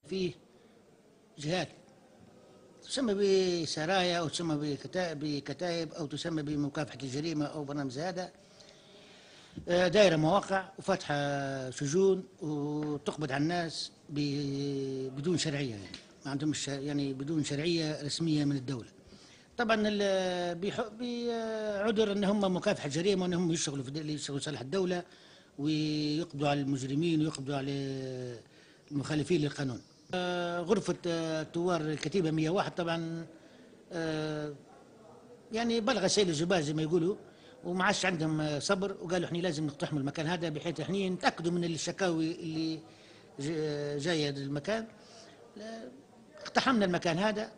فيه جهات تسمى بسرايا أو تسمى بكتائب أو تسمى بمكافحة الجريمة أو برنامج هذا، دايرة مواقع وفاتحة سجون وتقبض على الناس بدون شرعية، يعني ما عندهمش، يعني بدون شرعية رسمية من الدولة. طبعا بعذر ان هم مكافحة جريمة وان هم يشتغلوا صالح الدولة ويقبضوا على المجرمين ويقبضوا على المخالفين للقانون. غرفة ثوار الكتيبة 101 طبعا يعني بلغ سيل الزباز زي ما يقولوا، وما عادش عندهم صبر، وقالوا احنا لازم نقتحموا المكان هذا بحيث احنا نتاكدوا من الشكاوي اللي جايه للمكان. اقتحمنا المكان هذا،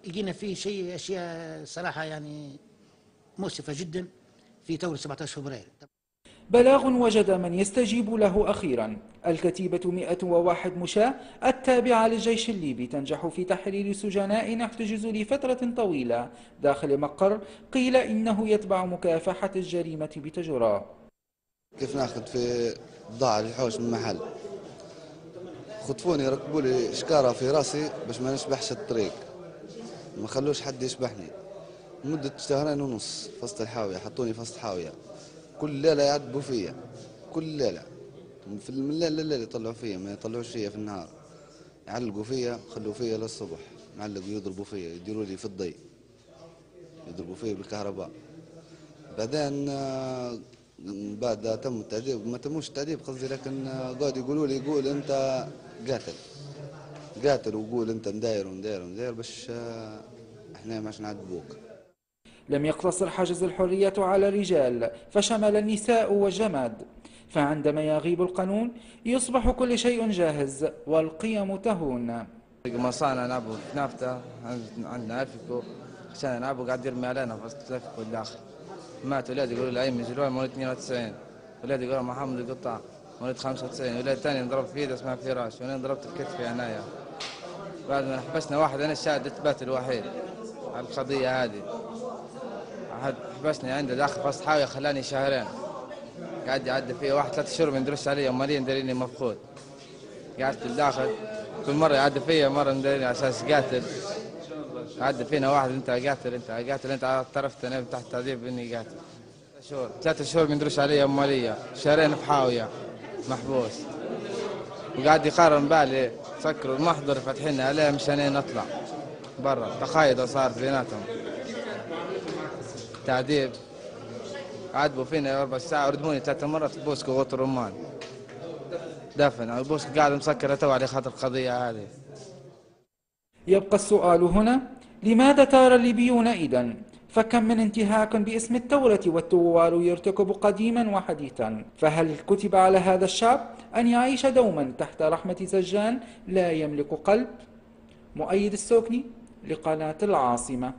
لقينا فيه اشياء صراحه يعني مؤسفه جدا في ثوره 17 فبراير. بلاغ وجد من يستجيب له أخيرا. الكتيبة 101 مشاة التابعة للجيش الليبي تنجح في تحرير سجناء احتجزوا لفترة طويلة داخل مقر قيل إنه يتبع مكافحة الجريمة بتجرى. كيف ناخذ في ضاع الحوش من محل، خطفوني ركبوا لي شكارة في راسي باش ما نشبحش الطريق، ما خلوش حد يشبحني مدة 2.5 في وسط الحاوية، حطوني في وسط حاوية كل ليلة يعذبوا فيا، كل ليلة من الليل لليل يطلعوا فيا، ما يطلعوش فيا في النهار، يعلقوا فيا خلوا فيا للصبح، معلقوا يضربوا فيا، يديروا لي في الضي، يضربوا فيا بالكهرباء. بعدين بعد تم التعذيب، ما تموش التعذيب قصدي، لكن قاعد يقولوا لي قول انت قاتل قاتل، وقول انت مداير ومداير ومداير باش احنا ماش نعذبوك. لم يقتصر حجز الحرية على الرجال فشمل النساء والجماد، فعندما يغيب القانون يصبح كل شيء جاهز والقيم تهون. مصانا نلعبوا في نافته، عندنا افيكو عشان نلعبوا قاعد يرمي علينا في وسط الافيكو الداخل. مات ولاد يقولوا لي ايمن جلوان مولد 92، ولاد يقولوا محمد القطاع مولد 95، ولاد ثاني انضرب في يده اسمها فراش، وانا انضربت بكتفي عناية. بعد ما حبسنا واحد انا الشاهد اثبات الوحيد على القضيه هذه، حبسني عنده داخل فصل حاويه خلاني شهرين قاعد يعدي فيه، واحد 3 شهور ما يدرس علي مالين داريني مفقود، قعدت الداخل كل مره يعدي فيا، مره مداريني على اساس قاتل، عدى فينا واحد انت قاتل انت قاتل انت اعترفت انا تحت تعذيب اني قاتل. 3 شهور ما يدروش علي ماليه، شهرين في حاويه محبوس، وقاعد يقارن بالي سكروا المحضر فاتحين عليه مشان نطلع برا، تقايد صارت بيناتهم تعذيب، عذبوا فينا 4 ساعات وردموني 3 مرات في بوسك وغوط الرمان دفن، البوسك قاعد مسكر تو على خاطر القضيه هذه. يبقى السؤال هنا: لماذا تار الليبيون إذن؟ فكم من انتهاك باسم الثورة والثوار يرتكب قديما وحديثا، فهل كتب على هذا الشعب أن يعيش دوما تحت رحمة سجان لا يملك قلب؟ مؤيد السوكني لقناة العاصمة.